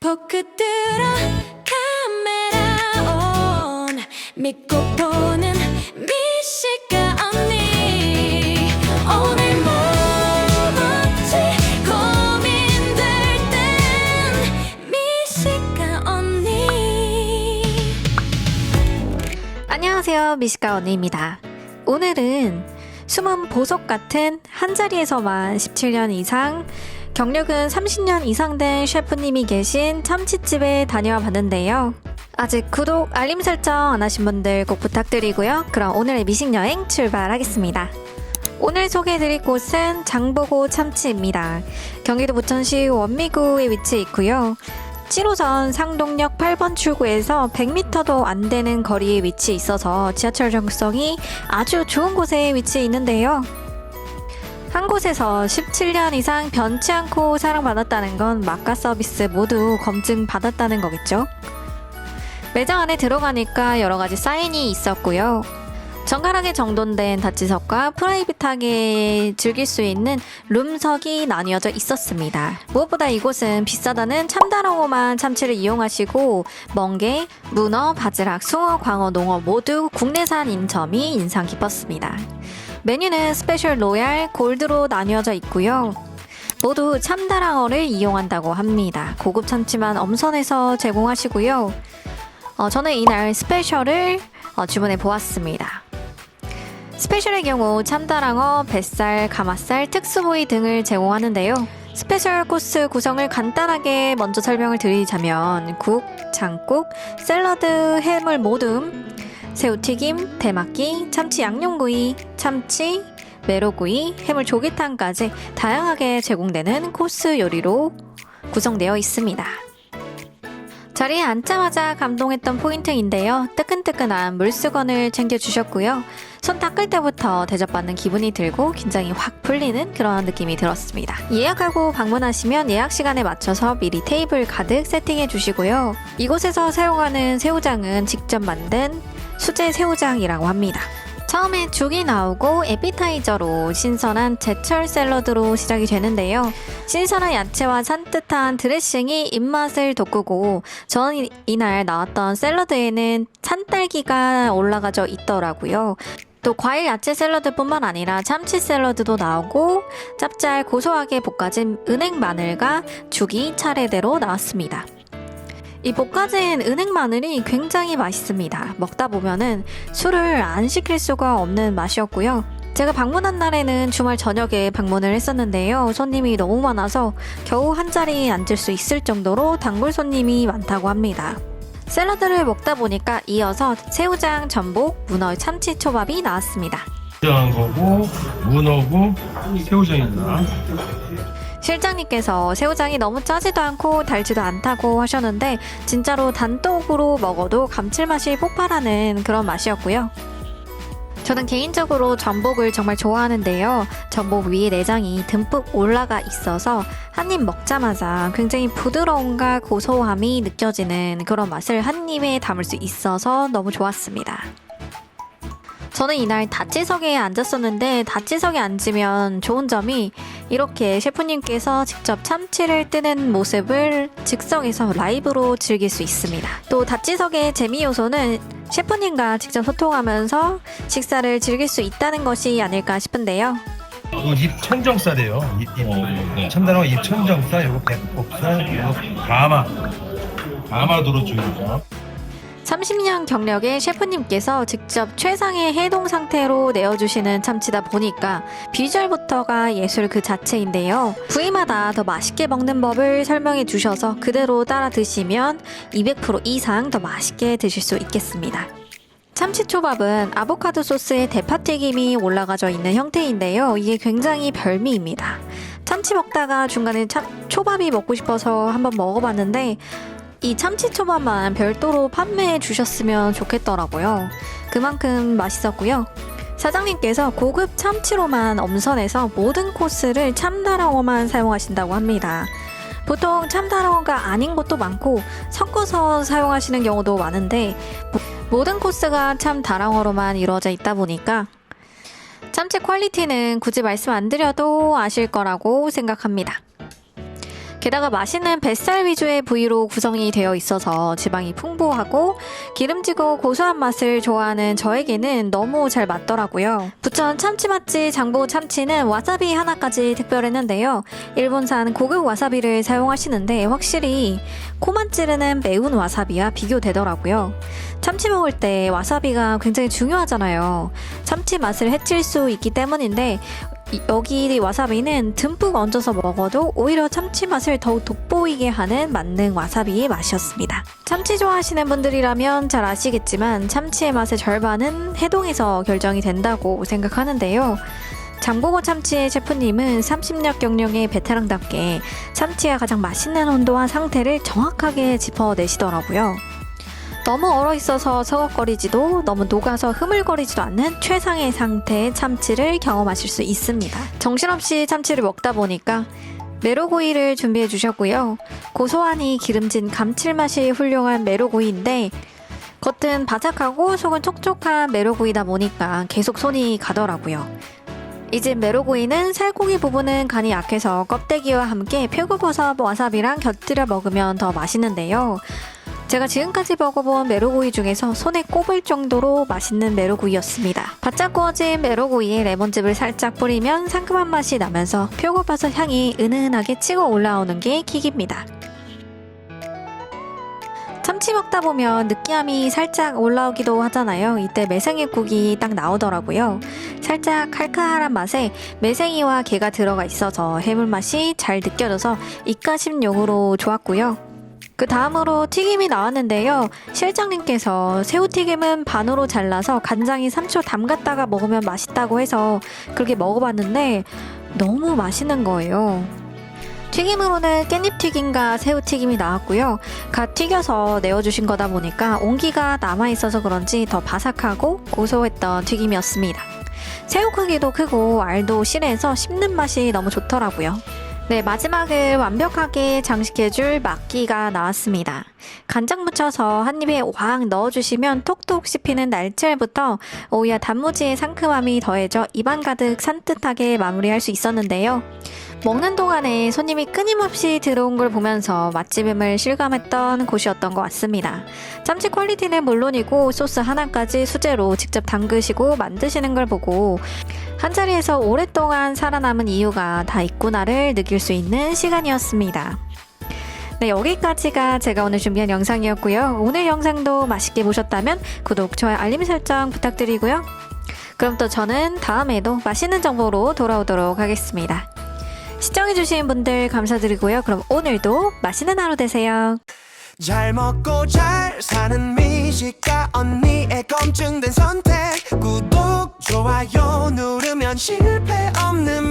포크들어 카메라 온 믿고 보는 미식가 언니 오늘 뭐 먹지 고민될 땐 미식가 언니. 안녕하세요, 미식가 언니입니다. 오늘은 숨은 보석 같은 한자리에서만 17년 이상 경력은 30년 이상 된 셰프님이 계신 참치집에 다녀와 봤는데요. 아직 구독, 알림 설정 안 하신 분들 꼭 부탁드리고요. 그럼 오늘의 미식여행 출발하겠습니다. 오늘 소개해드릴 곳은 장보고 참치입니다. 경기도 부천시 원미구에 위치해 있고요. 7호선 상동역 8번 출구에서 100m도 안 되는 거리에 위치해 있어서 지하철 접근성이 아주 좋은 곳에 위치해 있는데요. 한 곳에서 17년 이상 변치 않고 사랑받았다는 건 맛과 서비스 모두 검증받았다는 거겠죠. 매장 안에 들어가니까 여러 가지 사인이 있었고요. 정갈하게 정돈된 다치석과 프라이빗하게 즐길 수 있는 룸석이 나뉘어져 있었습니다. 무엇보다 이곳은 비싸다는 참다랑어만 참치를 이용하시고 멍게, 문어, 바지락, 숭어, 광어, 농어 모두 국내산인 점이 인상 깊었습니다. 메뉴는 스페셜 로얄, 골드로 나뉘어져 있고요. 모두 참다랑어를 이용한다고 합니다. 고급 참치만 엄선해서 제공하시고요. 저는 이날 스페셜을 주문해 보았습니다. 스페셜의 경우 참다랑어, 뱃살, 가마살, 특수부위 등을 제공하는데요. 스페셜 코스 구성을 간단하게 먼저 설명을 드리자면 국, 장국, 샐러드, 해물 모듬, 새우튀김, 대막기, 참치 양념구이, 참치, 메로구이, 해물 조개탕까지 다양하게 제공되는 코스 요리로 구성되어 있습니다. 자리에 앉자마자 감동했던 포인트인데요. 뜨끈뜨끈한 물수건을 챙겨주셨고요. 손 닦을 때부터 대접받는 기분이 들고 긴장이 확 풀리는 그런 느낌이 들었습니다. 예약하고 방문하시면 예약 시간에 맞춰서 미리 테이블 가득 세팅해 주시고요. 이곳에서 사용하는 새우장은 직접 만든 수제 새우장이라고 합니다. 처음에 죽이 나오고 에피타이저로 신선한 제철 샐러드로 시작이 되는데요. 신선한 야채와 산뜻한 드레싱이 입맛을 돋구고 저는 이날 나왔던 샐러드에는 산딸기가 올라가져 있더라고요. 또 과일 야채 샐러드뿐만 아니라 참치 샐러드도 나오고 짭짤 고소하게 볶아진 은행 마늘과 죽이 차례대로 나왔습니다. 이 볶아진 은행 마늘이 굉장히 맛있습니다. 먹다 보면은 술을 안 시킬 수가 없는 맛이었고요. 제가 방문한 날에는 주말 저녁에 방문을 했었는데요. 손님이 너무 많아서 겨우 한 자리에 앉을 수 있을 정도로 단골 손님이 많다고 합니다. 샐러드를 먹다 보니까 이어서 새우장, 전복, 문어, 참치 초밥이 나왔습니다. 거고 문어고 새우장입니다. 실장님께서 새우장이 너무 짜지도 않고 달지도 않다고 하셨는데 진짜로 단독으로 먹어도 감칠맛이 폭발하는 그런 맛이었고요. 저는 개인적으로 전복을 정말 좋아하는데요. 전복 위에 내장이 듬뿍 올라가 있어서 한 입 먹자마자 굉장히 부드러움과 고소함이 느껴지는 그런 맛을 한 입에 담을 수 있어서 너무 좋았습니다. 저는 이날 다찌석에 앉았었는데 다찌석에 앉으면 좋은 점이 이렇게 셰프님께서 직접 참치를 뜨는 모습을 즉석에서 라이브로 즐길 수 있습니다. 또 다찌석의 재미 요소는 셰프님과 직접 소통하면서 식사를 즐길 수 있다는 것이 아닐까 싶은데요. 이거 입천정살이에요. 참다랑어 입천정살, 이거 백복살, 이거 가마도로 중이죠. 30년 경력의 셰프님께서 직접 최상의 해동 상태로 내어주시는 참치다 보니까 비주얼부터가 예술 그 자체인데요. 부위마다 더 맛있게 먹는 법을 설명해 주셔서 그대로 따라 드시면 200% 이상 더 맛있게 드실 수 있겠습니다. 참치초밥은 아보카도 소스에 대파튀김이 올라가져 있는 형태인데요. 이게 굉장히 별미입니다. 참치 먹다가 중간에 초밥이 먹고 싶어서 한번 먹어봤는데 이 참치초밥만 별도로 판매해 주셨으면 좋겠더라고요. 그만큼 맛있었고요. 사장님께서 고급 참치로만 엄선해서 모든 코스를 참다랑어만 사용하신다고 합니다. 보통 참다랑어가 아닌 것도 많고 섞어서 사용하시는 경우도 많은데 모든 코스가 참다랑어로만 이루어져 있다 보니까 참치 퀄리티는 굳이 말씀 안 드려도 아실 거라고 생각합니다. 게다가 맛있는 뱃살 위주의 부위로 구성이 되어 있어서 지방이 풍부하고 기름지고 고소한 맛을 좋아하는 저에게는 너무 잘 맞더라고요. 부천 참치 맛집 장보 참치는 와사비 하나까지 특별했는데요. 일본산 고급 와사비를 사용하시는데 확실히 코만 찌르는 매운 와사비와 비교되더라고요. 참치 먹을 때 와사비가 굉장히 중요하잖아요. 참치 맛을 해칠 수 있기 때문인데 여기 와사비는 듬뿍 얹어서 먹어도 오히려 참치 맛을 더욱 돋보이게 하는 만능 와사비의 맛이었습니다. 참치 좋아하시는 분들이라면 잘 아시겠지만 참치의 맛의 절반은 해동에서 결정이 된다고 생각하는데요. 장보고 참치의 셰프님은 30년 경력의 베테랑답게 참치가 가장 맛있는 온도와 상태를 정확하게 짚어내시더라고요. 너무 얼어있어서 서걱거리지도 너무 녹아서 흐물거리지도 않는 최상의 상태의 참치를 경험하실 수 있습니다. 정신없이 참치를 먹다 보니까 메로구이를 준비해 주셨고요. 고소하니 기름진 감칠맛이 훌륭한 메로구이인데 겉은 바삭하고 속은 촉촉한 메로구이다 보니까 계속 손이 가더라고요. 이 집 메로구이는 살코기 부분은 간이 약해서 껍데기와 함께 표고버섯 와사비랑 곁들여 먹으면 더 맛있는데요. 제가 지금까지 먹어본 메로구이 중에서 손에 꼽을 정도로 맛있는 메로구이였습니다. 바짝 구워진 메로구이에 레몬즙을 살짝 뿌리면 상큼한 맛이 나면서 표고버섯 향이 은은하게 치고 올라오는 게 킥입니다. 참치 먹다 보면 느끼함이 살짝 올라오기도 하잖아요. 이때 매생이국이 딱 나오더라고요. 살짝 칼칼한 맛에 매생이와 게가 들어가 있어서 해물 맛이 잘 느껴져서 입가심용으로 좋았고요. 그 다음으로 튀김이 나왔는데요. 실장님께서 새우튀김은 반으로 잘라서 간장에 3초 담갔다가 먹으면 맛있다고 해서 그렇게 먹어봤는데 너무 맛있는 거예요. 튀김으로는 깻잎튀김과 새우튀김이 나왔고요. 갓 튀겨서 내어주신 거다 보니까 온기가 남아있어서 그런지 더 바삭하고 고소했던 튀김이었습니다. 새우 크기도 크고 알도 실해서 씹는 맛이 너무 좋더라고요. 네, 마지막을 완벽하게 장식해줄 막기가 나왔습니다. 간장 묻혀서 한 입에 확 넣어주시면 톡톡 씹히는 날치알부터 오이와 단무지의 상큼함이 더해져 입안 가득 산뜻하게 마무리할 수 있었는데요. 먹는 동안에 손님이 끊임없이 들어온 걸 보면서 맛집임을 실감했던 곳이었던 것 같습니다. 참치 퀄리티는 물론이고 소스 하나까지 수제로 직접 담그시고 만드시는 걸 보고 한자리에서 오랫동안 살아남은 이유가 다 있구나를 느낄 수 있는 시간이었습니다. 네, 여기까지가 제가 오늘 준비한 영상이었고요. 오늘 영상도 맛있게 보셨다면 구독, 좋아요, 알림 설정 부탁드리고요. 그럼 또 저는 다음에도 맛있는 정보로 돌아오도록 하겠습니다. 시청해주신 분들 감사드리고요. 그럼 오늘도 맛있는 하루 되세요. 잘 먹고 잘 사는 미식가 언니의 검증된 선택 구독, 좋아요 누르면 실패 없는